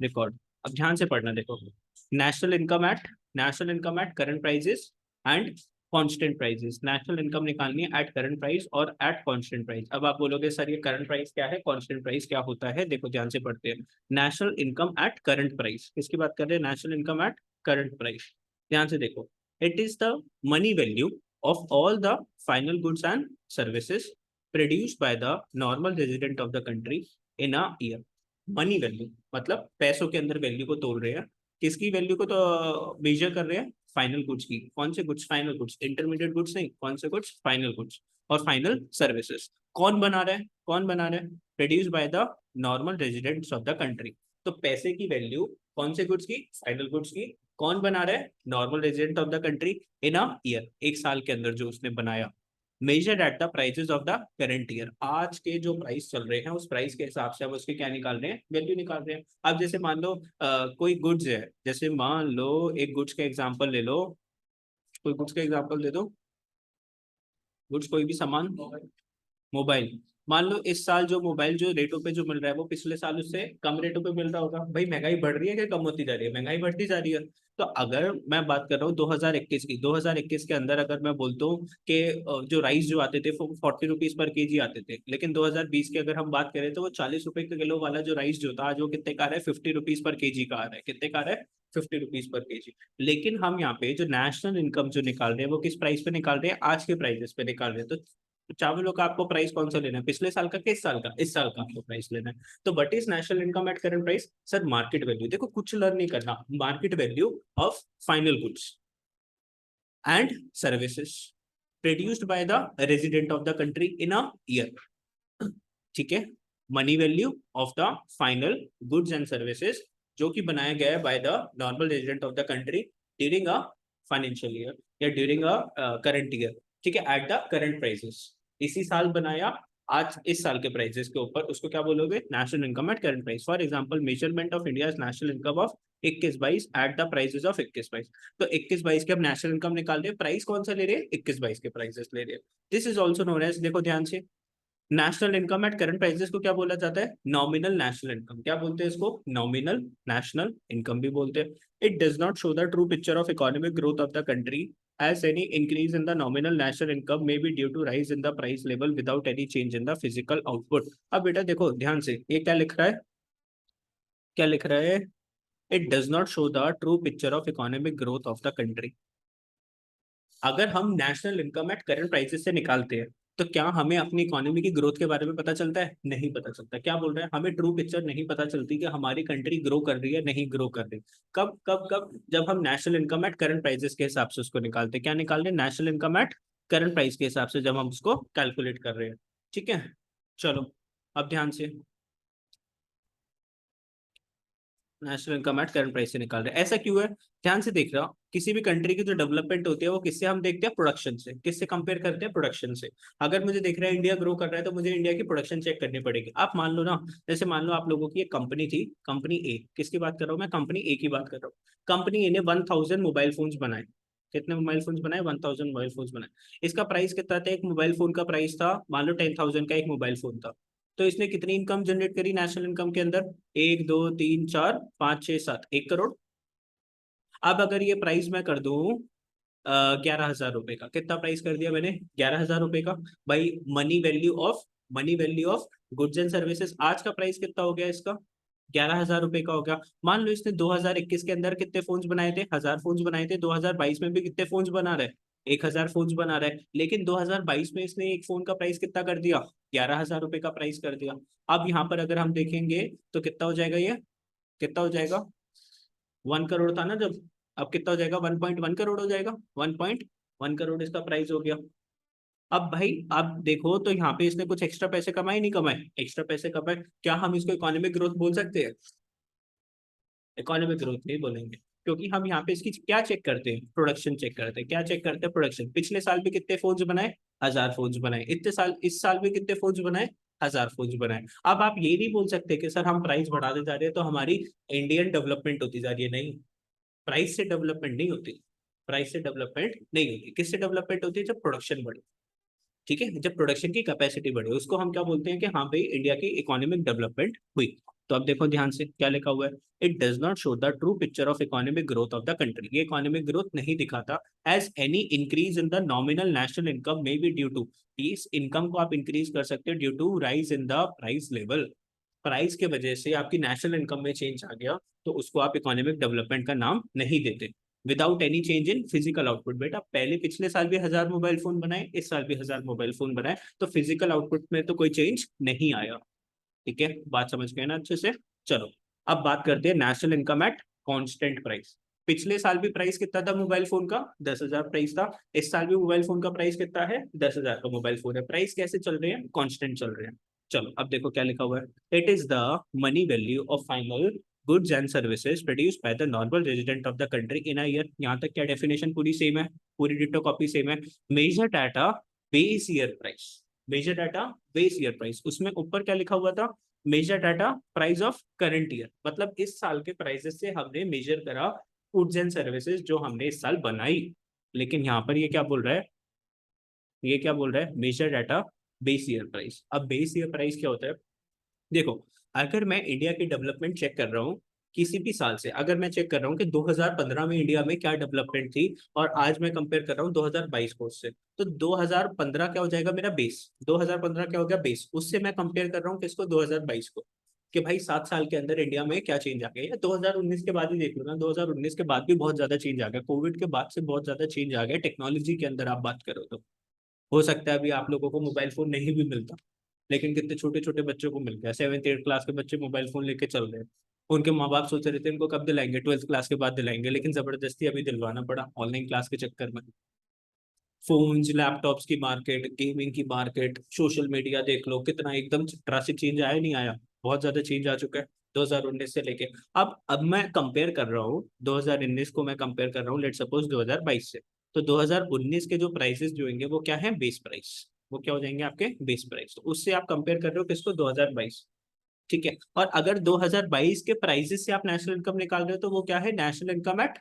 Record. अब ध्यान से पढ़ना, देखो national income at current prices and constant prices. National income निकालनी है एट करंट प्राइस और एट कांस्टेंट प्राइस। अब आप बोलोगे सर ये करंट प्राइस क्या है, कांस्टेंट प्राइस क्या होता है? देखो ध्यान से पढ़ते हैं। National income at current price किसकी बात कर रहे हैं? National income at current price. ध्यान से देखो, it is the money value of all the final goods and services produced by the normal resident of the country in a year। Money value मतलब पैसों के अंदर वैल्यू को तोड़ रहे हैं। किसकी वैल्यू को तो मेजर कर रहे हैं? फाइनल गुड्स की। कौन से goods? Final goods, intermediate goods नहीं। कौन से गुड्स? फाइनल गुड्स और फाइनल सर्विसेज। कौन बना रहा है? कौन बना रहा है? Produce by the normal residents of the country. तो पैसे की वैल्यू कौन से गुड्स की? फाइनल गुड्स की। कौन बना रहा है? Normal resident of the country in a year, एक साल के अंदर जो उसने बनाया। Measured at the prices of the current year. आज के जो प्राइस चल रहे हैं उस प्राइस के हिसाब से हम उसके क्या निकाल रहे हैं? वैल्यू निकाल रहे हैं। अब जैसे मान लो कोई गुड्स है, जैसे मान लो एक गुड्स का एग्जांपल ले लो, कोई गुड्स का एग्जांपल दे दो। गुड्स कोई भी सामान, मोबाइल। मान लो इस साल जो मोबाइल जो रेटों पे जो मिल रहा है वो पिछले साल उससे कम रेटों पे मिल रहा होगा। भाई महंगाई बढ़ रही है कि कम होती जा रही है? महंगाई बढ़ती जा रही है। तो अगर मैं बात कर रहा हूँ 2021 की, 2021 के अंदर अगर मैं बोलता हूँ कि जो राइस जो आते थे वो 40 रुपीज पर केजी आते थे, लेकिन 2020 की अगर हम बात करें तो वो 40 रुपए के किलो वाला जो राइस जो था आज वो कितने का आ रहा है? 50 रुपीज पर केजी का आ रहा है। कितने का आ रहा है? 50 रुपीज पर केजी। लेकिन हम यहाँ पे जो नेशनल इनकम जो निकाल रहे हैं वो किस प्राइस पे निकाल रहे हैं? आज के प्राइसेस पे निकाल रहे हैं। तो चावलों का आपको प्राइस कौन सा लेना है? पिछले साल का? किस साल का? इस साल का आपको प्राइस लेना है। तो what is national income at current price? Sir market value. देखो कुछ लर्न नहीं करना, market value of final goods and services produced by the resident of the country in a year. ठीक है, money value of the final goods and services जो कि बनाया गया है bye the normal resident of the country during a financial year या during a current year. ठीक है, एट द करंट प्राइसेस। इसी साल बनाया, आज इस साल के प्राइसेस के ऊपर, उसको क्या बोलोगे? National income at current price. For example measurement of India national income of 21-22 at the prices of 21-22। तो 21-22 के हम नेशनल इनकम निकाल रहे हैं, प्राइस कौन सा ले रहे हैं? 21-22 के प्राइसेस ले रहे हैं। This is also known as, देखो ध्यान से, national income at current prices को क्या बोला जाता है? Nominal national income. क्या बोलते हैं इसको? नॉमिनल नेशनल इनकम भी बोलते हैं। It does not show the true picture of economic growth of the country as any increase in the nominal national income may be due to rise in the price level without any change in the physical output। अब बेटा देखो ध्यान से, ये क्या लिख रहा है? क्या लिख रहा है? It does not show the true picture of economic growth of the country. अगर हम national income at current prices से निकालते हैं तो क्या हमें अपनी इकोनॉमी की ग्रोथ के बारे में पता चलता है? नहीं पता चलता। क्या बोल रहे हैं? हमें ट्रू पिक्चर नहीं पता चलती कि हमारी कंट्री ग्रो कर रही है नहीं ग्रो कर रही। कब कब कब? जब हम national income at current prices के हिसाब से उसको निकालते हैं। क्या निकाल रहे हैं? National income at current price के हिसाब से जब हम उसको कैलकुलेट कर रहे हैं। ठीक है, चलो अब ध्यान से, national income at current price से निकाल रहे हैं। ऐसा क्यों है? ध्यान से देख रहा हूँ, किसी भी कंट्री की जो डेवलपमेंट होती है वो किससे हम देखते हैं? प्रोडक्शन से। किससे कंपेयर करते हैं? प्रोडक्शन से। अगर मुझे देख रहा है इंडिया ग्रो कर रहा है तो मुझे इंडिया की प्रोडक्शन चेक करनी पड़ेगी। आप मान लो ना, जैसे मान लो आप लोगों की एक कंपनी थी, कंपनी ए। किसकी बात कर रहा हूँ मैं? कंपनी ए की बात कर रहा हूँ। कंपनी ए ने 1000 मोबाइल फोन बनाए। कितने मोबाइल फोन बनाए? 1000 मोबाइल फोन बनाए। इसका प्राइस कितना था? एक मोबाइल फोन का प्राइस था मान लो 10,000 का एक मोबाइल फोन था। तो इसने कितनी इनकम जनरेट करी नेशनल इनकम के अंदर? 1 2 3 4 5 6 7, 1 करोड़। अब अगर ये प्राइस मैं कर दूं 11,000 रुपए का, कितना प्राइस कर दिया मैंने? 11,000 रुपए का। भाई money value of goods and services आज का प्राइस कितना हो गया इसका? 11,000 रुपए का हो गया। मान लो इसने 2021 के अंदर कितने फोन्स बनाए थे? 1000 फोन्स बनाए थे। 2022 में भी कितने फोन्स बना रहे? 1,000 फोन्स बना रहे हैं। लेकिन 2022 में इसने एक फोन का प्राइस कितना कर दिया? 11,000 रुपए का प्राइस कर दिया। अब यहाँ पर अगर हम देखेंगे तो कितना हो जाएगा? ये कितना हो जाएगा? 1 करोड़ था ना जब, अब कितना हो जाएगा? 1.1 करोड़ हो जाएगा। 1.1 करोड़ इसका प्राइस हो गया। अब भाई आप देखो तो यहाँ पे इसने कुछ एक्स्ट्रा पैसे कमाए नहीं कमाए? एक्स्ट्रा पैसे कमाए। क्या हम इसको इकोनॉमिक ग्रोथ बोल सकते हैं? इकोनॉमिक ग्रोथ नहीं बोलेंगे, क्योंकि हम यहाँ पे इसकी क्या चेक करते हैं? प्रोडक्शन चेक करते हैं। क्या चेक करते हैं? प्रोडक्शन। पिछले साल भी कितने फोन्स बनाए? 1000 फोन्स बनाए। इतने साल, इस साल भी कितने फोन्स बनाए? 1000 फोन्स बनाए। अब आप ये नहीं बोल सकते कि सर हम प्राइस बढ़ाते जा रहे हैं तो हमारी इंडियन डेवलपमेंट होती जा रही है। नहीं, प्राइस से डेवलपमेंट नहीं होती। प्राइस से डेवलपमेंट नहीं होती। किससे डेवलपमेंट होती है? जब प्रोडक्शन बढ़े। ठीक है, जब प्रोडक्शन की कैपेसिटी बढ़े उसको हम क्या बोलते हैं कि हाँ भाई इंडिया की इकोनॉमिक डेवलपमेंट हुई। तो अब देखो ध्यान से क्या लिखा हुआ है, it does not show the true picture of economic growth of the country. ये इकोनॉमिक ग्रोथ नहीं दिखाता, as any increase in the nominal national income may be due to, इस इनकम को आप इंक्रीज कर सकते हो due to rise in the price level. Price के वजह से आपकी नेशनल इनकम में चेंज आ गया, तो उसको आप इकोनॉमिक डेवलपमेंट का नाम नहीं देते। Without any change in physical output, बेटा पहले पिछले साल भी 1000 मोबाइल फोन बनाए, इस साल भी 1000 मोबाइल फोन बनाए, तो फिजिकल आउटपुट में तो कोई चेंज नहीं आया। ठीक है, बात समझ गए ना अच्छे से। चलो अब बात करते हैं national income at constant price. पिछले साल भी प्राइस कितना था मोबाइल फोन का, 10,000 प्राइस था। इस साल भी मोबाइल फोन का प्राइस कितना है, 10,000 का मोबाइल फोन है। प्राइस कैसे चल रहे हैं, कांस्टेंट चल रहे हैं। चलो अब देखो क्या लिखा हुआ है, it is the money value of final goods and services produced by the normal resident of the country in a year. यहाँ तक क्या डेफिनेशन पूरी सेम है, पूरी डिटो कॉपी सेम है। Measured at base year price, measured at base year price, उसमें ऊपर क्या लिखा हुआ था, measured at price of current year, मतलब इस साल के प्राइसेस से हमने मेजर करा गुड्स एंड सर्विसेज जो हमने इस साल बनाई। लेकिन यहाँ पर ये क्या बोल रहा है, ये क्या बोल रहा है, measured at base year price. अब बेस ईयर प्राइस क्या होता है, देखो अगर मैं इंडिया की डेवलपमेंट चेक कर रहा हूँ किसी भी साल से, अगर मैं चेक कर रहा हूँ कि 2015 में इंडिया में क्या डेवलपमेंट थी और आज मैं कंपेयर कर रहा हूँ 2022 को उससे, तो 2015 क्या हो जाएगा मेरा बेस, 2015 क्या हो गया बेस, उससे मैं कंपेयर कर रहा हूँ किसको, 2022 को, कि भाई 7 साल के अंदर इंडिया में क्या चेंज आ गया। या 2019 के बाद ही देख लो ना, 2019 के बाद भी बहुत ज्यादा चेंज आ गया, कोविड के बाद से बहुत ज्यादा चेंज आ गया टेक्नोलॉजी के अंदर आप बात करो तो। हो सकता है अभी आप लोगों को मोबाइल फोन नहीं भी मिलता, लेकिन कितने छोटे छोटे बच्चों को मिल गया, 7th 8th क्लास के बच्चे मोबाइल फोन लेके चल रहे हैं। उनके माँ बाप सोच रहे थे इनको कब दिलाएंगे, 12th क्लास के बाद दिलाएंगे, लेकिन जबरदस्ती अभी दिलवाना पड़ा ऑनलाइन क्लास के चक्कर में। फोन्स लैपटॉप्स की मार्केट, गेमिंग की मार्केट, सोशल मीडिया देख लो कितना एकदम ड्रास्टिक चेंज आया, नहीं आया, बहुत ज्यादा चेंज आ चुका है 2019 से लेके। अब मैं कंपेयर कर रहा हूँ 2019 को, मैं कंपेयर कर रहा हूँ लेट सपोज 2022 से। तो 2019 के जो प्राइसेस जो होंगे वो क्या है, बेस प्राइस, वो क्या हो जाएंगे आपके बेस प्राइस। तो उससे आप कंपेयर कर रहे हो किसको, 2022। ठीक है, और अगर 2022 के प्राइसेस से आप नेशनल इनकम निकाल रहे हो तो वो क्या है, national income at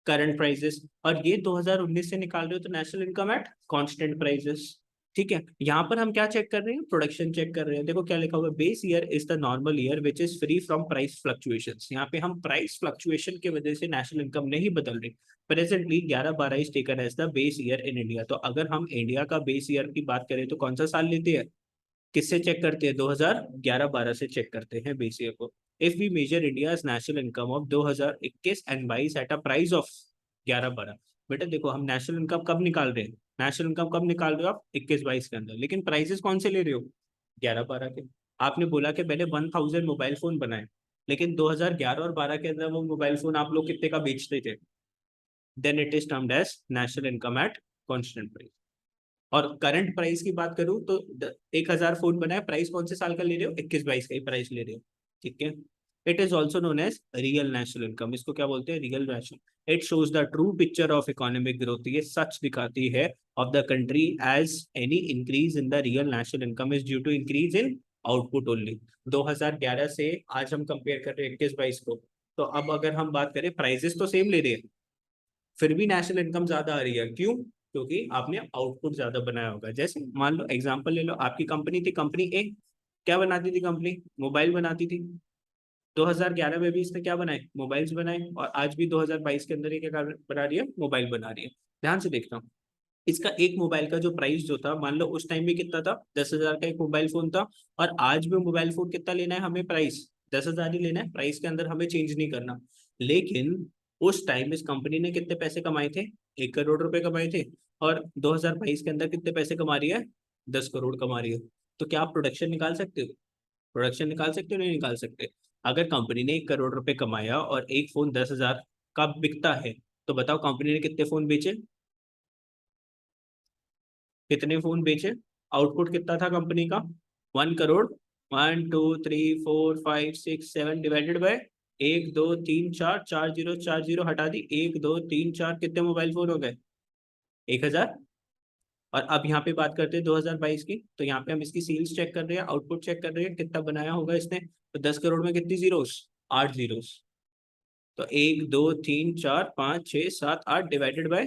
current prices. और ये 2019 से निकाल रहे हो तो national income at constant prices. ठीक है, यहाँ पर हम क्या चेक कर रहे हैं, प्रोडक्शन चेक कर रहे हैं। देखो क्या लिखा हुआ है, base year is the normal year which is free from price fluctuations. यहाँ पे हम प्राइस फ्लक्चुएशन की वजह से नेशनल इनकम नहीं बदल रही। Presently 11/12 is taken as the base year in India. तो अगर हम इंडिया का बेस ईयर की बात करें तो कौन सा साल लेते हैं, किससे चेक करते हैं, 2011-12 से चेक करते हैं बेस ईयर को। If we measure India national income of 2021 and 22 at a price of 11-12, बेटा देखो हम नेशनल इनकम कब निकाल रहे हैं, नेशनल इनकम कब निकाल रहे हो आप, 21-22 के अंदर, लेकिन प्राइसेस कौन से ले रहे हो, 11-12 के। आपने बोला कि मैंने 1000 मोबाइल फोन बनाए, लेकिन 2011 और 12 के अंदर वो मोबाइल फोन आप लोग कितने का बेचते थे, then it is termed as national income at constant price. और करंट प्राइस की बात करूं तो 1000 फोन बनाए, प्राइस कौन से साल का ले रहे हो, 21-22 का ही प्राइस ले रहे हो। ठीक है, it is also known as real national income, इसको क्या बोलते हैं, real national. It shows the true picture of economic growth, ये सच दिखाती है of the country, as any increase in the real national income is due to increase in output only. 2011 से आज हम कंपेयर कर रहे हैं 21-22 को, तो अब अगर हम बात करें प्राइसेस तो सेम ले रहे हैं, फिर भी नेशनल इनकम ज्यादा आ रही है, क्यों, क्योंकि आपने आउटपुट ज्यादा बनाया होगा। जैसे मान लो एग्जांपल ले लो, आपकी कंपनी थी, कंपनी ए, क्या बनाती थी कंपनी, मोबाइल बनाती थी। 2011 में भी इसने क्या बनाए, मोबाइल्स बनाए, और आज भी 2022 के अंदर ये क्या बना रही है, मोबाइल बना रही है। ध्यान से देखता हूँ, इसका एक मोबाइल का जो प्राइस जो था, मान लो उस टाइम में कितना था, 10,000 का एक मोबाइल फोन था, और आज भी मोबाइल फोन कितना लेना है हमें, प्राइस 10,000 ही लेना है, प्राइस के अंदर हमें चेंज नहीं करना। लेकिन उस टाइम इस कंपनी ने कितने पैसे कमाए थे, 1 करोड़ रुपए कमाए थे, और 2022 के अंदर कितने पैसे कमा रही है, 10 करोड़ कमा रही है। तो क्या आप प्रोडक्शन निकाल सकते हो, प्रोडक्शन निकाल सकते हो, नहीं निकाल सकते। अगर कंपनी ने 1 करोड़ रुपए कमाया और एक फोन 10,000 का बिकता है, तो बताओ कंपनी ने कितने फोन बेचे, कितने फोन बेचे, आउटपुट कितना था कंपनी का, 1 crore. 1 2 3 4 5 6 7 divided by 1 2 3 4, 4 zero 4 zero हटा दी, 1 2 3 4, कितने मोबाइल फोन हो गए, 1,000। और अब यहाँ पे बात करते हैं 2022 की, तो यहाँ पे हम इसकी सेल्स चेक कर रहे हैं, आउटपुट चेक कर रहे हैं, कितना बनाया होगा इसने, तो 10 करोड़ में कितनी जीरोस, 8 जीरोस। तो 1 2 3 4 5 6 7 8 डिवाइडेड बाय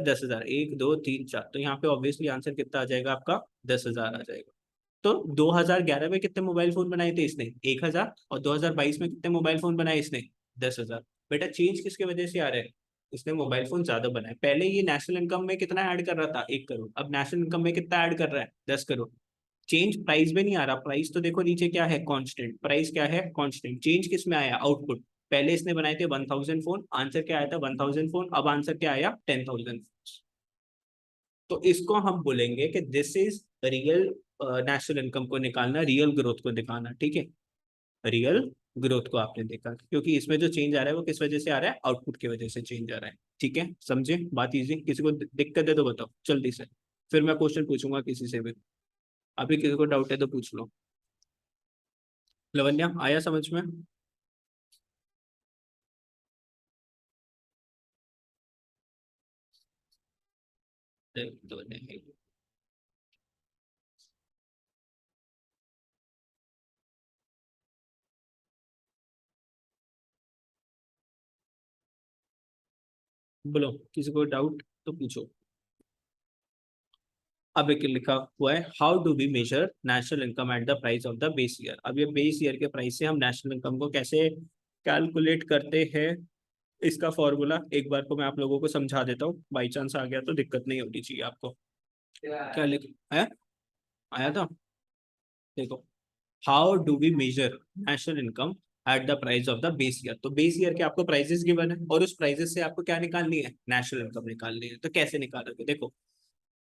10,000, 1 2 3 4, तो यहाँ पे ऑब्वियसली आंसर कितना आ जाएगा आपका, 10,000 आ जाएगा। तो 2011 में कितने मोबाइल फोन बनाए थे इसने? 1000। और 2022 में कितने मोबाइल फोन बनाए इसने? 10,000। बेटा चेंज किसके वजह से आ रहा है? इसने मोबाइल फोन ज्यादा बनाए। पहले ये नेशनल इनकम में कितना ऐड कर रहा था? 1 करोड़। अब नेशनल इनकम में कितना ऐड कर रहा है? 10 करोड़। चेंज प्राइस में नहीं आ रहा। प्राइस तो देखो नीचे क्या है? कांस्टेंट। प्राइस क्या है? कांस्टेंट। चेंज किस में आया? आउटपुट। पहले इसने बनाए थे 1000 फोन, आंसर क्या आया था? 1000 फोन। अब आंसर क्या आया? 10,000। तो इसको हम बोलेंगे कि this is real national income को निकालना, रियल ग्रोथ को दिखाना। ठीक है, रियल ग्रोथ को आपने देखा, क्योंकि इसमें जो चेंज आ रहा है वो किस वजह से आ रहा है? आउटपुट की वजह से चेंज आ रहा है। ठीक है, समझे बात? इजी? किसी को दिक्कत है तो बताओ जल्दी से, फिर मैं क्वेश्चन पूछूंगा किसी से भी। अभी किसी को डाउट है तो पूछ लो। लवन्या आया समझ में? लवन्या, बोलो किसी को डाउट तो पूछो। अब एक लिखा हुआ है, how do we measure national income at the price of the base year. अब ये बेस ईयर के प्राइस से हम नेशनल इनकम को कैसे कैलकुलेट करते हैं, इसका फॉर्मूला एक बार को मैं आप लोगों को समझा देता हूँ। बाई चांस आ गया तो दिक्कत नहीं होनी चाहिए आपको। क्या लिख है? आया था? देखो, how do we measure national income at the price of the base year. तो बेस ईयर के आपको प्राइजेस गिवन है और उस प्राइजेस से आपको क्या निकालनी है? नेशनल इनकम निकालनी है। तो कैसे निकालोगे? देखो,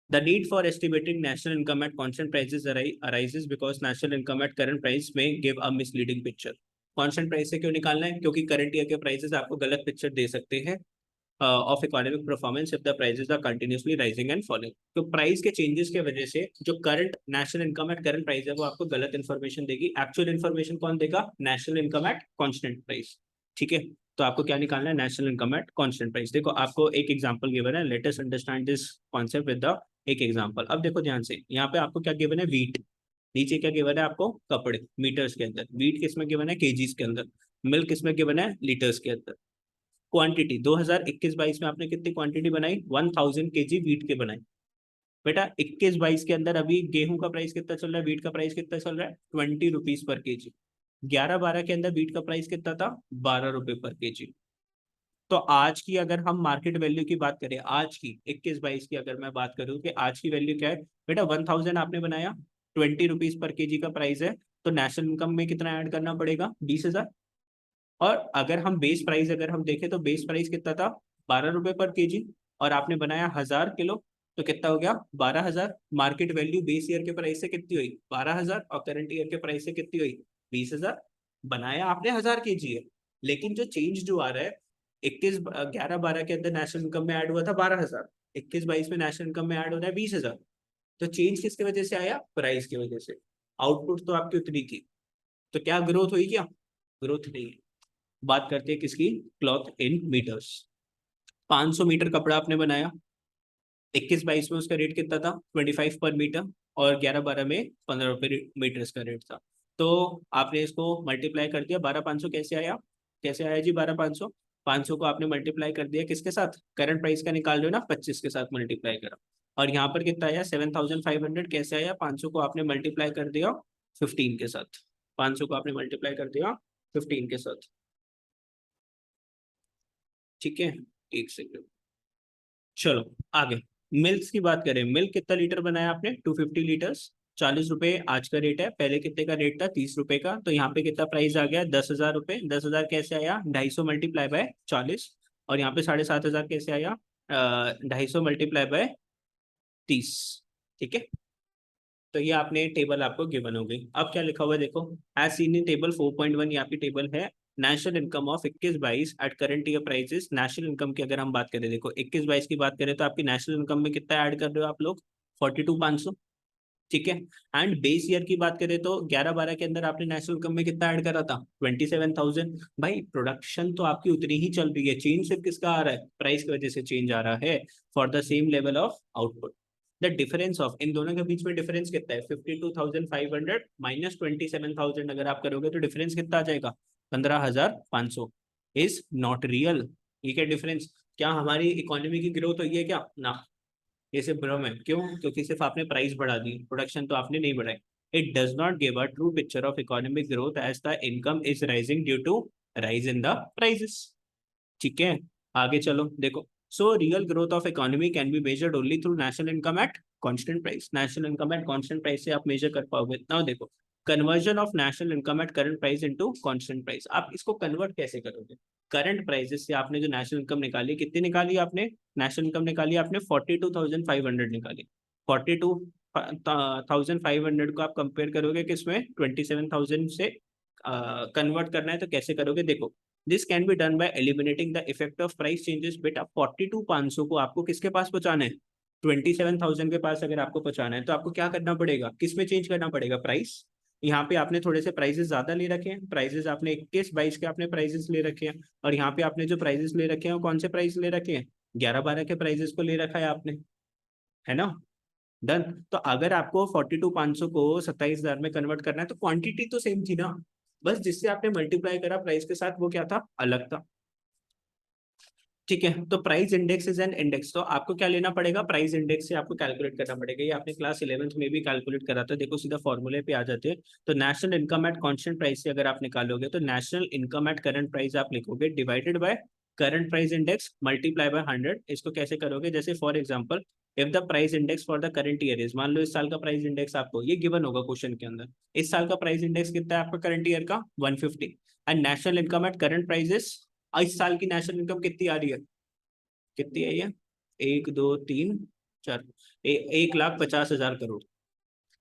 the need for estimating national income at constant prices arises because national income at current price may give a misleading picture। constant price से क्यों निकालना है? क्योंकि करंट ईयर के प्राइसेस आपको गलत पिक्चर दे सकते हैं of economic performance if the prices are continuously rising and falling. तो प्राइस के चेंजेस के वजह से जो current national income at current price है वो आपको गलत इन्फॉर्मेशन देगी। एक्चुअल इन्फॉर्मेशन कौन देगा? National income at constant price. ठीक है, तो आपको क्या निकालना है? National income at constant price. देखो आपको एक एग्जांपल गिवन है, let us understand this concept with the एक एग्जांपल। अब देखो ध्यान से, यहाँ पे आपको क्या गिवन है? वीट। नीचे क्या गिवन है आपको? कपड़े, मीटर्स के अंदर। वीट किसमें गिवन है? केजीज के अंदर। मिल्क किसमें गिवन है? लीटर्स के अंदर। क्वांटिटी 2021-22 में आपने कितनी क्वांटिटी बनाई? 1000 केजी वीट के बनाई। बेटा 21-22 के अंदर अभी गेहूं का प्राइस कितना चल रहा है? वीट का प्राइस कितना चल रहा है? 20 रुपीज पर केजी। 11-12 के अंदर वीट का प्राइस कितना था? 12 रुपए पर केजी। तो आज की अगर हम मार्केट वैल्यू की बात करें, आज की 21-22 की अगर मैं बात करूं कि आज की वैल्यू क्या है? बेटा 1000 आपने बनाया, 20 रुपीज पर केजी का प्राइस है, तो नेशनल इनकम में कितना ऐड करना पड़ेगा? 20,000। और अगर हम बेस प्राइस अगर हम देखें तो बेस प्राइस कितना था? 12 रुपए पर केजी। और आपने बनाया 1000 किलो, तो कितना हो गया? 12,000। मार्केट वैल्यू बेस ईयर के प्राइस से कितनी हुई? 12,000। और करंट ईयर के प्राइस से कितनी हुई? 20,000। बनाया आपने 1000 केजी है, लेकिन जो चेंज जो आ रहा है, 11-12 के अंदर नेशनल इनकम में ऐड हुआ था 12,000, 21-22 में नेशनल इनकम में ऐड हो रहा है 20,000। तो चेंज किसकी वजह से आया? प्राइस की वजह से। आउटपुट तो आपकी उतनी थी। तो क्या ग्रोथ हुई? क्या ग्रोथ नहीं है। बात करते हैं किसकी? Cloth in metres. 500 मीटर कपड़ा आपने बनाया, 21-22 में उसका रेट कितना था? 25 पर मीटर। और 11-12 में 15 रुपए मीटर का रेट था। तो आपने इसको मल्टीप्लाई कर दिया। 12,500 कैसे आया? कैसे आया जी 12,500? 500 को आपने मल्टीप्लाई कर दिया किसके साथ? करंट प्राइस का निकाल रहे हो ना, 25 के साथ मल्टीप्लाई करा। और यहाँ पर कितना आया? 7,500। कैसे आया? 500 को आपने मल्टीप्लाई कर दिया 15 के साथ। 500 को आपने मल्टीप्लाई कर दिया 15 के साथ। ठीक है, एक सेकंड। चलो आगे, मिल्क की बात करें। मिल्क कितना लीटर बनाया आपने? 250 लीटर्स। 40 रुपए आज का रेट है, पहले कितने का रेट था? 30 रुपए का। तो यहाँ पे कितना प्राइस आ गया? 10,000 रुपए। 10,000 कैसे आया? 250 मल्टीप्लाई बाय 40। और यहाँ पे 7,500 कैसे आया? 250 मल्टीप्लाई बाय 30। ठीक है, तो ये आपने टेबल आपको गिवन हो गई। अब क्या लिखा हुआ है देखो, एज सीन इन टेबल 4.1, यहाँ की टेबल है। National income of 21-22 at current year prices. National income की अगर हम बात करें, देखो 21-22 की बात करें तो आपकी नेशनल इनकम में कितना ऐड कर रहे हो आप लोग? 42,500। ठीक है। एंड बेस ईयर की बात करें तो 11-12 के अंदर आपने नेशनल इनकम में कितना ऐड करा था? 27,000। भाई प्रोडक्शन तो आपकी उतनी ही चल रही है, चेंज सिर्फ किसका आ रहा है? प्राइस की वजह से चेंज आ रहा है for the same level of output. The difference of in दोनों के बीच में डिफरेंस कितना है? 52,500 माइनस 27,000 अगर आप करोगे तो डिफरेंस कितना आ जाएगा? 15,500। Is not real. ये क्या डिफरेंस? क्या हमारी इकोनॉमी की ग्रोथ हुई है क्या? ना, ये सिर्फ भ्रम है। क्यों? क्योंकि सिर्फ आपने प्राइस बढ़ा दी, प्रोडक्शन तो आपने नहीं बढ़ाई। It does not give a true picture of economic growth as the income is rising due to rise in the prices. ठीक है, आगे चलो देखो। So real growth of economy can be measured only through national income at constant price. National income at constant price से आप measure कर पाओगे। Now देखो, conversion of national income at current price into constant price, आप इसको convert कैसे करोगे? Current prices से आपने जो नेशनल इनकम निकाली, कितनी निकाली आपने? नेशनल इनकम निकाली आपने 42,500 निकाली। 42,500 को आप कंपेयर करोगे किसमें? 27,000 से कन्वर्ट करना है तो कैसे करोगे? देखो, this can be done by eliminating the effect of price changes. बेटा 42,500 को आपको किसके पास पहुंचाना है? 27,000 के पास अगर आपको पहुंचाना है तो आपको क्या करना पड़ेगा? किस में चेंज करना पड़ेगा? प्राइस। यहाँ पे आपने थोड़े से प्राइजेस ज्यादा ले रखे हैं, प्राइजेस आपने 21-22 के आपने प्राइजेस ले रखे हैं, और यहाँ पे आपने जो प्राइजेस ले रखे हैं वो कौन से प्राइस ले रखे हैं? 11-12 के प्राइजेस को ले रखा है आपने, है ना? डन। तो अगर आपको 42,500 को 27,000 में कन्वर्ट करना है तो क्वांटिटी तो सेम थी ना, बस जिससे आपने मल्टीप्लाई करा प्राइस के साथ वो क्या था? अलग था। ठीक है, तो price index is an index, तो आपको क्या लेना पड़ेगा? प्राइस इंडेक्स से आपको कैलकुलेट करना पड़ेगा। ये आपने क्लास 11th में भी कैलकुलेट करा था। देखो सीधा फॉर्मूले पे आ जाते हैं। तो national income at constant price से अगर आप निकालोगे तो national income at current price आप लिखोगे divided by current price index multiply by 100। इसको कैसे करोगे? जैसे for example, if the price index for the current year is, मान लो इस साल का प्राइस इंडेक्स आपको ये गिवन होगा क्वेश्चन के अंदर, इस साल का प्राइस इंडेक्स कितना है आपका करंट ईयर का? 150। And national income at current prices, इस साल की नेशनल इनकम कितनी आ रही है? कितनी है ये? 1, 2, 3, 4, 1,50,000 करोड़।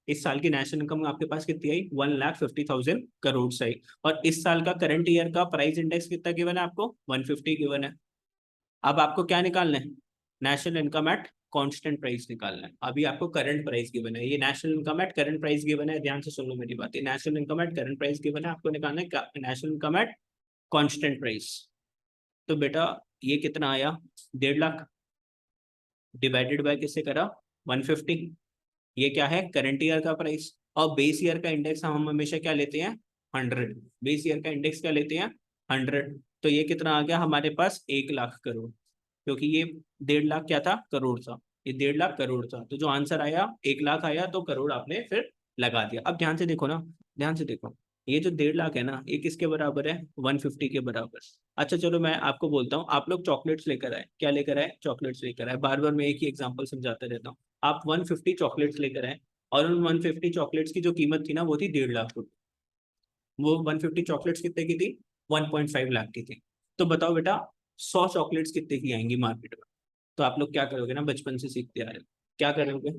इस साल की नेशनल इनकम आपके पास कितनी आई? 1,50,000 करोड़ से आई। और इस साल का करंट ईयर का प्राइस इंडेक्स कितना गिवन है आपको? 150 गिवन है। अब आपको क्या निकालना है? National income at constant price निकालना है। अभी आपको करंट प्राइस गिवन है, ये national income at current price given है, ध्यान से सुन लो मेरी बात। National income at current price given है, आपको निकालना है national income at constant price. तो बेटा ये कितना आया? 1.5 लाख डिवाइडेड बाय किससे करा? 150। ये क्या है? करंट ईयर का प्राइस। और बेस ईयर का इंडेक्स हम हमेशा क्या लेते हैं? 100। बेस ईयर का इंडेक्स क्या लेते हैं? 100। तो ये कितना आ गया हमारे पास? 1 लाख करोड़, क्योंकि ये 1.5 लाख क्या था? करोड़ था। ये 1.5 लाख करोड़ था, तो जो आंसर आया 1 लाख आया, तो करोड़ आपने फिर लगा दिया। अब ध्यान से देखो ना, ध्यान से देखो, ये जो 1.5 लाख है ना, ये किसके बराबर है? 150 के बराबर। अच्छा चलो मैं आपको बोलता हूँ, आप लोग चॉकलेट्स लेकर आए। क्या लेकर आए? चॉकलेट्स लेकर आए। बार बार मैं एक ही एग्जांपल समझाता रहता हूँ। आप 150 चॉकलेट्स लेकर आए, और उन 150 चॉकलेट्स की जो कीमत थी ना वो थी 1.5 लाख रुपए। वो 150 चॉकलेट्स कितने की थी? 1.5 लाख की थी। तो बताओ बेटा, 100 चॉकलेट्स कितने की आएंगी मार्केट में? तो आप लोग क्या करोगे ना, बचपन से सीखते आ रहे हो, क्या करोगे?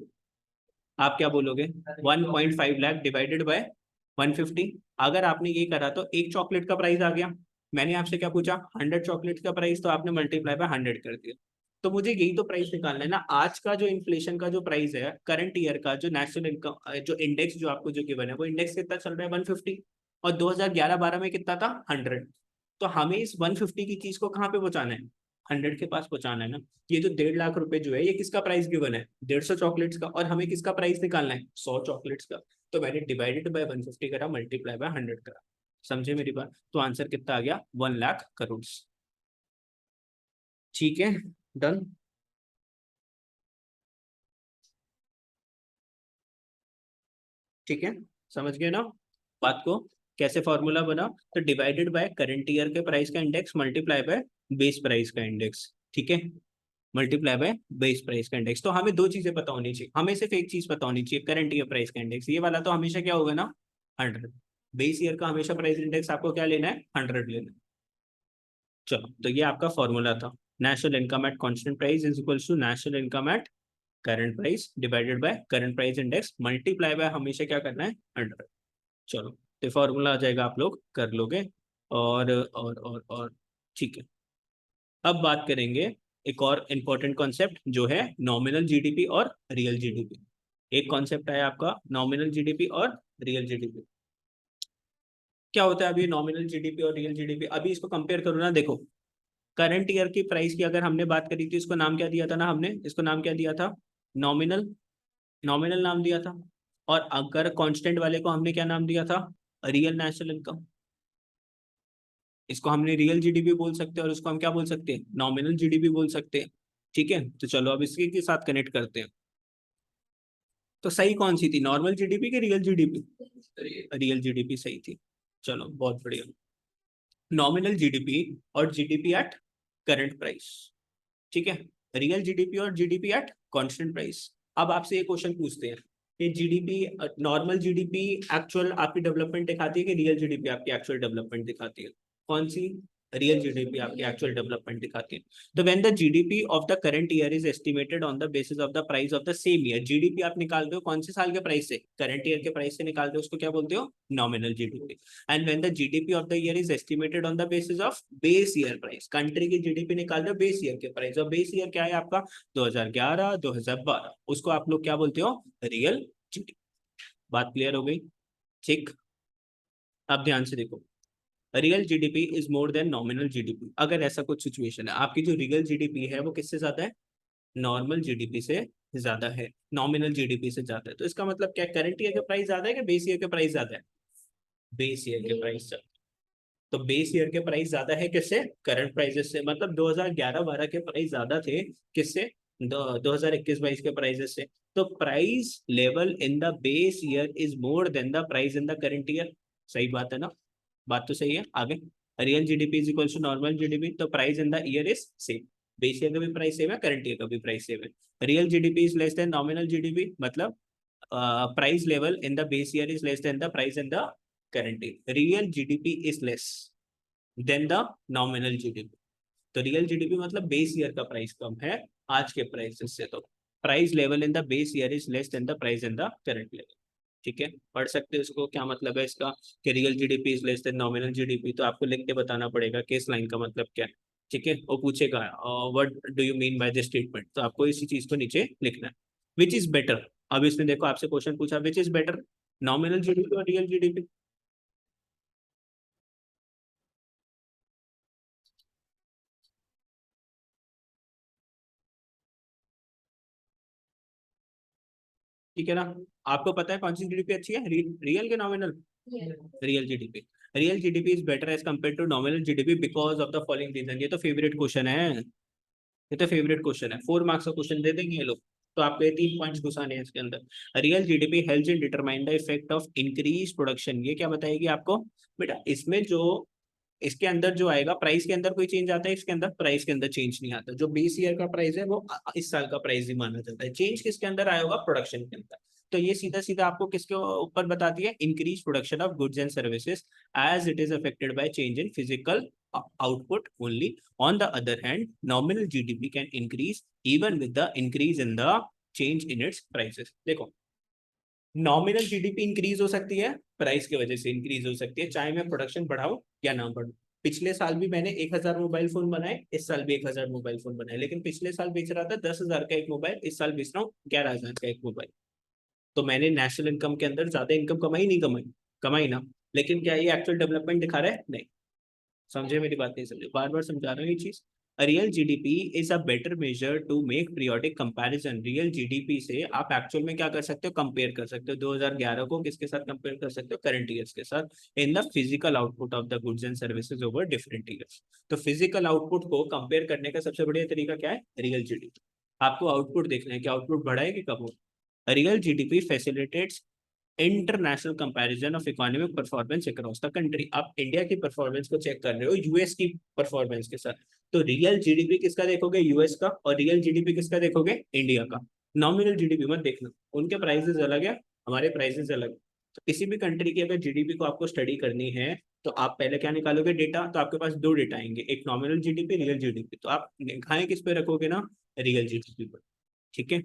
आप क्या बोलोगे? 1.5 लाख डिवाइडेड बाय 150। अगर आपने ये करा तो एक चॉकलेट का प्राइस आ गया। मैंने आपसे क्या पूछा? 100 चॉकलेट का प्राइस, तो आपने मल्टीप्लाई बाय 100 कर दिया। तो मुझे यही तो प्राइस निकालना है ना। आज का जो इन्फ्लेशन का जो प्राइस है, करंट ईयर का जो नेशनल इनकम जो इंडेक्स जो आपको जो गिवन है, वो इंडेक्स कितना चल रहा है? 150। और 2011-12 में कितना था? 100। तो हमें इस 150 की चीज को कहाँ पे पहुंचाना है? 100 के पास पहुंचाना है ना। ये जो 1.5 लाख रुपए जो है, ये किसका प्राइस गिवन है? 150 चॉकलेट्स का। और हमें किसका प्राइस निकालना है? 100 चॉकलेट्स का। तो मैंने डिवाइडेड बाय 150 करा, मल्टीप्लाई बाय 100 करा। समझे मेरी बात? तो आंसर कितना आ गया? 1 लाख करोड़। ठीक है, डन। ठीक है, समझ गए ना बात को? कैसे फॉर्मूला बना? तो डिवाइडेड बाय करंट ईयर के प्राइस का index multiply by base price का इंडेक्स। ठीक है, मल्टीप्लाई बाय बेस प्राइस का इंडेक्स। तो हमें दो चीजें पता होनी चाहिए, हमें सिर्फ एक चीज पता होनी चाहिए, करंट ईयर प्राइस का इंडेक्स। ये वाला तो हमेशा क्या होगा ना? 100। बेस ईयर का हमेशा प्राइस इंडेक्स आपको क्या लेना है? 100 लेना है। चलो, तो ये आपका फॉर्मूला था। National income at constant price is equal to national income at current price divided by current price index multiply by हमेशा क्या करना है? 100। चलो, तो फॉर्मूला आ जाएगा, आप लोग कर लोगे। और ठीक है। अब बात करेंगे एक और इम्पोर्टेंट कॉन्सेप्ट, जो है नॉमिनल जीडीपी और रियल जीडीपी। एक कॉन्सेप्ट है आपका नॉमिनल जीडीपी और रियल जीडीपी। क्या होता है अभी नॉमिनल जीडीपी और रियल जीडीपी? अभी इसको कंपेयर करो ना, देखो करंट ईयर की प्राइस की अगर हमने बात करी थी, इसको नाम क्या दिया था ना हमने? इसको नाम क्या दिया था? नॉमिनल। नॉमिनल नाम दिया था। और अगर कांस्टेंट वाले को हमने क्या नाम दिया था? Real national income. इसको हमने रियल जीडीपी बोल सकते हैं, और इसको हम क्या बोल सकते हैं? नॉमिनल जीडीपी बोल सकते हैं। ठीक है, तो चलो अब इसके के साथ कनेक्ट करते हैं। तो सही कौन सी थी, नॉर्मल जीडीपी की रियल जीडीपी? रियल जीडीपी सही थी। चलो बहुत बढ़िया। नॉमिनल जीडीपी और जीडीपी एट करंट प्राइस, ठीक है, रियल जीडीपी और जीडीपी एट कांस्टेंट प्राइस। अब आपसे ये क्वेश्चन पूछते हैं कि जीडीपी, नॉर्मल जीडीपी एक्चुअल आपकी डेवलपमेंट दिखाती है कि रियल जीडीपी आपकी एक्चुअल डेवलपमेंट दिखाती है? कौन सी? रियल जीडीपी आपकी एक्चुअल डेवलपमेंट दिखाती है। तो when the GDP of the current year is estimated on the basis of the price of the same year, GDP आप निकालते हो कौन से साल के प्राइस से? करंट ईयर के प्राइस से निकालते हो, उसको क्या बोलते हो? Nominal GDP. And when the GDP of the year is estimated on the basis of base year price, country की जीडीपी निकाल रहे हो बेस ईयर के प्राइस, और बेस ईयर क्या है आपका? 2011 2012, उसको आप लोग क्या बोलते हो? Real GDP. बात क्लियर हो गई? ठीक। अब ध्यान से देखो, real GDP is more then nominal GDP. अगर ऐसा कुछ सिचुएशन है, आपकी जो रियल जीडीपी है वो किससे ज्यादा है? नॉर्मल जीडीपी से ज्यादा है, नॉमिनल जीडीपी से ज्यादा है। तो इसका मतलब क्या, करंट ईयर का प्राइस ज्यादा है कि बेस ईयर के प्राइस ज्यादा है? बेस ईयर के प्राइस ज्यादा। तो बेस ईयर के प्राइस ज्यादा है किससे? करंट प्राइसेस से। मतलब 2011-12 के प्राइस ज्यादा थे किससे? 2021-22 के प्राइसेस से। तो price level in the base year is more than the price in the current year. सही बात है ना? बात तो सही है। आगे, real GDP is equal to normal GDP, तो price in the year is same. Base year का भी प्राइस सेम है, करंट ईयर का भी प्राइस सेम है। Real GDP is less than nominal GDP, मतलब price level in the base year is less than the price in the current year. Real GDP is less than the nominal GDP. तो real GDP मतलब base year का price कम है आज के price से। तो price level in the base year is less then the price in the current level. ठीक है, पढ़ सकते हो इसको। क्या मतलब है इसका कि real GDP is less than nominal GDP? तो आपको लिख के बताना पड़ेगा कि इस लाइन का मतलब क्या है। ठीक है, वो पूछेगा what do you mean by this statement, तो आपको इसी चीज को नीचे लिखना है। Which is better? अब इसमें देखो आपसे क्वेश्चन पूछा, which is better, nominal GDP और रियल जीडीपी? ठीक है ना? आपको पता है कौन सी जीडीपी अच्छी है, रियल के nominal? Real GDP. Real GDP is better as compare to nominal GDP because of the following reason. ये तो फेवरेट क्वेश्चन है, ये तो फेवरेट क्वेश्चन है, 4 मार्क्स का क्वेश्चन दे देंगे ये लोग। तो आपको ये 3 पॉइंट्स घुसाने हैं इसके अंदर। Real GDP helps in determine the effect of increase production. ये क्या बताएगी आपको बेटा? इसमें जो इसके अंदर जो आएगा, प्राइस के अंदर कोई चेंज आता है, इसके अंदर प्राइस के अंदर चेंज नहीं आता। जो बेस ईयर का प्राइस है वो इस साल का प्राइस ही माना जाता है। चेंज किसके अंदर आया होगा? प्रोडक्शन के अंदर। तो ये सीधा सीधा आपको किसके ऊपर बताती है? Increase production of goods and services as it is affected by change in physical output only. On the other hand, nominal GDP can increase even with the increase in the change in its prices. देखो, nominal GDP increase हो सकती है, price की वजह से increase हो सकती है, चाहे मैं प्रोडक्शन बढ़ाऊं या ना बढ़ाऊं। पिछले साल भी मैंने 1,000 मोबाइल फोन बनाए, इस साल भी 1,000 मोबाइल फोन बनाए, लेकिन पिछले साल बेच रहा था 10,000 का एक मोबाइल, इस साल बेच रहा हूँ 11,000 का एक मोबाइल। तो मैंने नेशनल इनकम के अंदर ज्यादा इनकम कमाई नहीं कमाई? कमाई ना। लेकिन क्या ये एक्चुअल डेवलपमेंट दिखा रहा है? नहीं। समझे मेरी बात? नहीं समझे, बार बार समझा रहा हूँ ये चीज। Real GDP is a better measure to make periodic comparison. Real GDP से आप एक्चुअल में क्या कर सकते हो? कंपेयर कर सकते हो 2011 को किसके साथ कंपेयर कर सकते हो? करंट ईयर्स के साथ in the physical output of the goods and services over different years. तो फिजिकल आउटपुट को कंपेयर करने का सबसे बढ़िया तरीका क्या है? Real GDP. आपको आउटपुट देखना है कि आउटपुट बढ़ा है कि कम हो। Real GDP facilitates international comparison of economic performance across the country. आप इंडिया की परफॉर्मेंस को चेक कर रहे हो यूएस की परफॉर्मेंस के साथ, तो रियल जीडीपी किसका देखोगे? यूएस का। और रियल जीडीपी किसका देखोगे? इंडिया का। नॉमिनल जीडीपी मत देखना, उनके प्राइसेस अलग है, हमारे प्राइसेस अलग। तो किसी भी कंट्री की अगर जीडीपी को आपको स्टडी करनी है, तो आप पहले क्या निकालोगे? डेटा। तो आपके पास दो डेटा आएंगे, एक नॉमिनल जीडीपी, रियल जीडीपी। तो आप निगाहें किस पे रखोगे ना? रियल जीडीपी पर। ठीक है,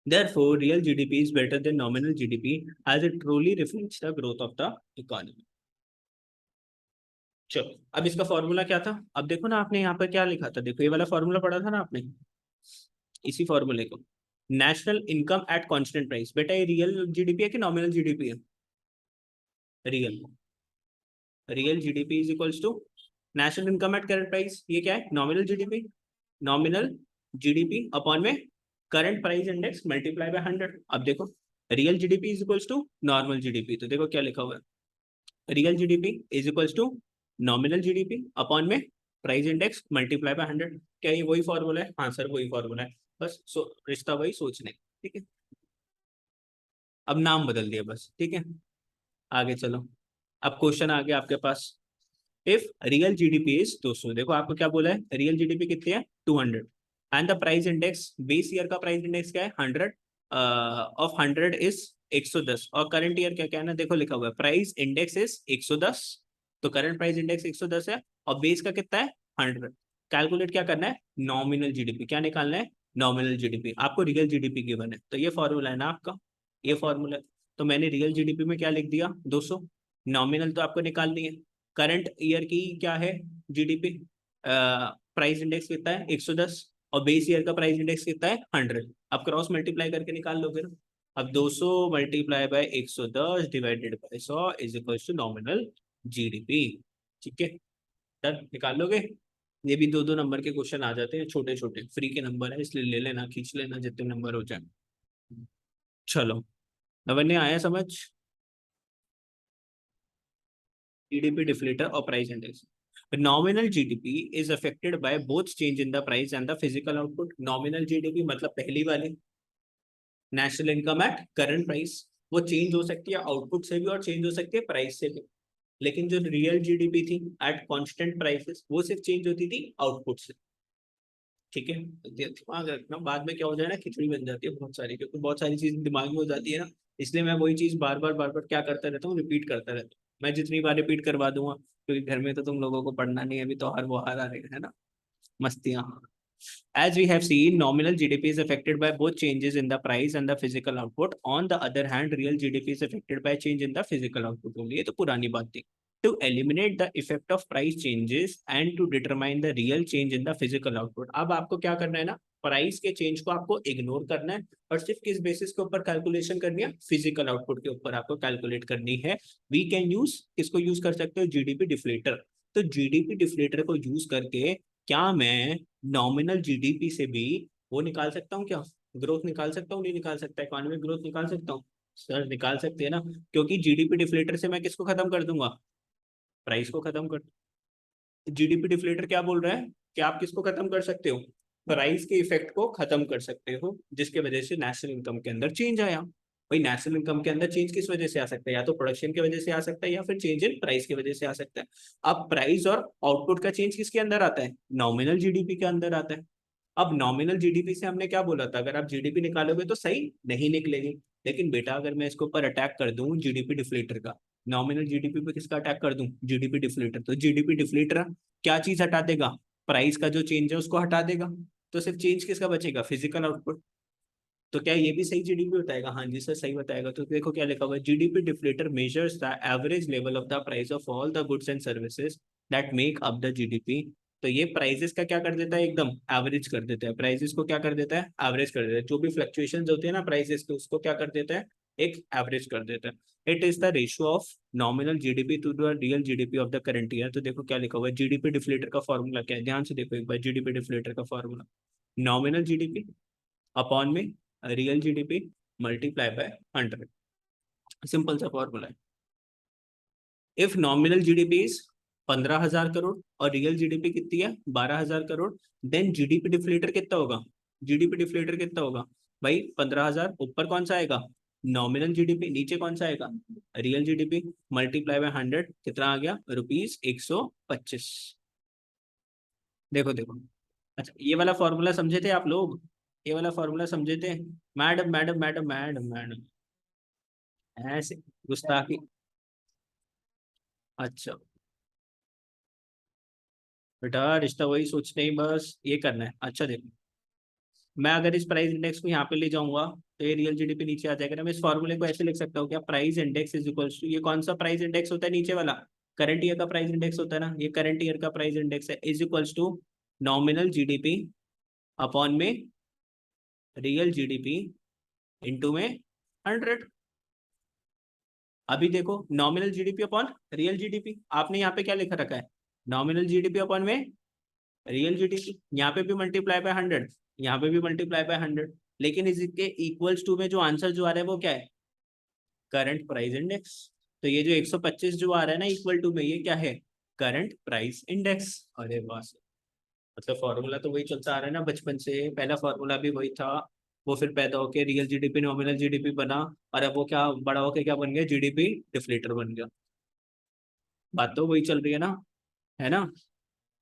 therefore, real GDP is better than nominal GDP as it truly reflects the growth of the economy. चलो, अब इसका फॉर्मूला क्या था? अब देखो ना, आपने यहाँ पर क्या लिखा था, देखो ये वाला फॉर्मूला पढ़ा था ना आपने, इसी फॉर्मूले को। National income at constant price. बेटा ये रियल जीडीपी है कि नॉमिनल जीडीपी है? Real. Real GDP is equals to national income at current price. ये क्या है? Nominal GDP. Nominal GDP upon में current price index multiply by 100। अब देखो, real GDP is equals to normal GDP. तो देखो क्या लिखा हुआ है, real GDP is equals to nominal GDP upon में प्राइस इंडेक्स मल्टीप्लाई बाय 100। क्या ये वही फॉर्मूला है? हाँ सर वही फॉर्मूला है, बस रिश्ता वही, सोचने। ठीक है, अब नाम बदल दिया बस, ठीक है। आगे चलो, अब क्वेश्चन आ गया आपके पास। इफ रियल जीडीपी इज 200, देखो आपको क्या बोला है, रियल जीडीपी कितनी है 200, and the price index, base year का प्राइस इंडेक्स क्या है 100, ऑफ 100 इज 110, और करंट ईयर क्या क्या है ना, देखो लिखा हुआ है प्राइस इंडेक्स इज 110, तो करंट प्राइस इंडेक्स 110 है, और बेस का कितना है 100। कैलकुलेट क्या करना है, नॉमिनल जीडीपी, क्या निकालना है, नॉमिनल जीडीपी। आपको रियल जीडीपी गिवन है, तो ये फॉर्मूला है ना आपका, ये फॉर्मूला है। तो मैंने रियल जीडीपी में क्या लिख दिया 200, नॉमिनल तो आपको निकालनी है, करंट ईयर की क्या है जीडीपी, प्राइस इंडेक्स कितना है 110, और बेस ईयर का प्राइस इंडेक्स कितना है 100। अब क्रॉस मल्टीप्लाई करके निकाल लोगे ना। अब 200 multiply by 110 divided by 100 is equal to nominal GDP. ठीक है, डन, निकाल लोगे। ये भी 2-2 नंबर के क्वेश्चन आ जाते हैं, छोटे छोटे फ्री के नंबर है, इसलिए ले लेना, खींच लेना जितने नंबर हो जाए। चलो, नवन्य आया समझ, GDP deflator or price index. Nominal GDP is affected by both change in the price and the physical output. Nominal GDP मतलब पहली वाली, national income at current price, वो चेंज हो सकती है आउटपुट से भी और चेंज हो सकती है प्राइस से भी। लेकिन जो रियल जीडीपी थी एट कांस्टेंट प्राइसेस, वो सिर्फ चेंज होती थी आउटपुट से। ठीक है, दिमाग रखना, बाद में क्या हो जाए ना, खिचड़ी बन जाती है बहुत सारी, क्योंकि बहुत सारी चीज दिमाग में हो जाती है ना, इसलिए मैं वही चीज बार बार क्या करता रहता हूँ, रिपीट करता रहता हूँ। मैं जितनी बार रिपीट करवा दूंगा, क्योंकि घर में तो तुम लोगों को पढ़ना नहीं है, अभी तो हर वो हार आ रहे हैं ना, मस्तियां। As we have seen, nominal GDP is affected by both changes in the price and the physical output. On the other hand, real GDP is affected by change in the physical output only. ये तो पुरानी बात थी। To eliminate the effect of price changes and to determine the real change in the physical output. अब आपको क्या करना है ना, प्राइस के चेंज को आपको इग्नोर करना है, और सिर्फ किस बेसिस के ऊपर कैलकुलेशन करनी है, फिजिकल आउटपुट के ऊपर आपको कैलकुलेट करनी है। वी कैन यूज, किसको यूज कर सकते हो, जीडीपी डिफ्लेटर। तो जीडीपी डिफ्लेटर को यूज करके क्या मैं नॉमिनल जीडीपी से भी वो निकाल सकता हूँ क्या, ग्रोथ निकाल सकता हूँ, नहीं निकाल सकता, इकोनॉमिक ग्रोथ निकाल सकता हूँ, सर निकाल सकते हैं ना, क्योंकि जीडीपी डिफ्लेटर से मैं किसको खत्म कर दूंगा, प्राइस को खत्म कर। जीडीपी डिफ्लेटर क्या बोल रहा है कि आप किसको खत्म कर सकते हो, प्राइस के इफेक्ट को खत्म कर सकते हो, जिसके वजह से नेशनल इनकम के अंदर चेंज आया। भाई नेशनल इनकम के अंदर चेंज किस वजह से आ सकता है, या तो प्रोडक्शन की वजह से आ सकता है, या फिर चेंज इन प्राइस की वजह से आ सकता है। अब प्राइस और आउटपुट का चेंज किसके अंदर आता है, नॉमिनल जीडीपी के अंदर आता है। अब नॉमिनल जीडीपी से हमने क्या बोला था, अगर आप जीडीपी निकालोगे तो सही नहीं निकलेगी, लेकिन बेटा अगर मैं इसके ऊपर अटैक कर दूं जीडीपी डिफ्लेटर का, नॉमिनल जीडीपी पे किसका अटैक कर दूं, जीडीपी डिफ्लेटर, तो जीडीपी डिफ्लेटर क्या चीज हटा देगा, प्राइस का जो चेंज है उसको हटा देगा, तो सिर्फ चेंज किसका बचेगा, फिजिकल आउटपुट। तो क्या ये भी सही जीडीपी बताएगा, हाँ जी सर सही बताएगा। तो देखो क्या लिखा हुआ है, GDP deflator measures the average level of the price of all the goods and services that make up the GDP. तो ये प्राइसेस का क्या कर देता है, एकदम एवरेज कर देता है, प्राइसेस को क्या कर देता है, एवरेज कर देता है, जो भी फ्लक्चुएशन होती है ना प्राइसेस के, उसको क्या कर देता है, एक एवरेज कर देता है। It is the ratio of nominal GDP to the real GDP of the current year. तो देखो क्या लिखा हुआ है, जीडीपी डिफ्लेटर का फॉर्मूला क्या है, ध्यान से देखो एक बार, जीडीपी डिफ्लेटर का फॉर्मूला, नॉमिनल जीडीपी अपॉन में real GDP multiply by 100, simple सा फॉर्मूला है। If nominal GDP is 15,000 crore और रियल जीडीपी कितनी है 12,000 करोड़, देन जीडीपी डिफ्लेटर कितना होगा, जीडीपी डिफ्लेटर कितना होगा भाई, 15,000, ऊपर कौन सा आएगा, नॉमिनल जीडीपी, नीचे कौन सा आएगा, रियल जीडीपी, मल्टीप्लाई बाय 100, कितना आ गया, ₹125। देखो देखो, अच्छा ये वाला फॉर्मूला समझे थे आप लोग, ये वाला फॉर्मूला समझे थे, madam madam madam madam madam, ऐसे गुस्ताखी। अच्छा बेटा, रिश्ता वही सोचते ही बस ये करना है। अच्छा देखो, मैं अगर इस प्राइस इंडेक्स को यहाँ पे ले जाऊंगा, तो ये रियल जीडीपी नीचे आ जाएगा ना, मैं इस फॉर्मूले को ऐसे लिख सकता हूँ क्या, price index is equals to, ये कौन सा प्राइस इंडेक्स होता है नीचे वाला, करंट ईयर का प्राइस इंडेक्स होता है ना, ये करंट ईयर का प्राइस इंडेक्स है, is equals to nominal GDP upon में रियल जीडीपी इंटू में 100। अभी देखो, nominal GDP upon real GDP, आपने यहाँ पे क्या लिखा रखा है, नॉमिनल जीडीपी अपॉन में रियल जीडीपी, यहाँ पे भी मल्टीप्लाई बाय 100, यहाँ पे भी मल्टीप्लाई बाय 100, लेकिन इसके इक्वल्स टू में जो आंसर जो आ रहा है वो क्या है, करंट प्राइस इंडेक्स। तो ये जो 125 जो आ रहा है ना इक्वल टू में, ये क्या है, करंट प्राइस इंडेक्स। अरे वाह, मतलब फॉर्मूला तो वही चलता आ रहा है ना बचपन से, पहला फॉर्मूला भी वही था, वो फिर पैदा होके रियल जीडीपी नॉमिनल जीडीपी बना, और अब वो क्या बड़ा होके क्या बन गया, जीडीपी डिफ्लेटर बन गया। बात तो वही चल रही है ना, है ना।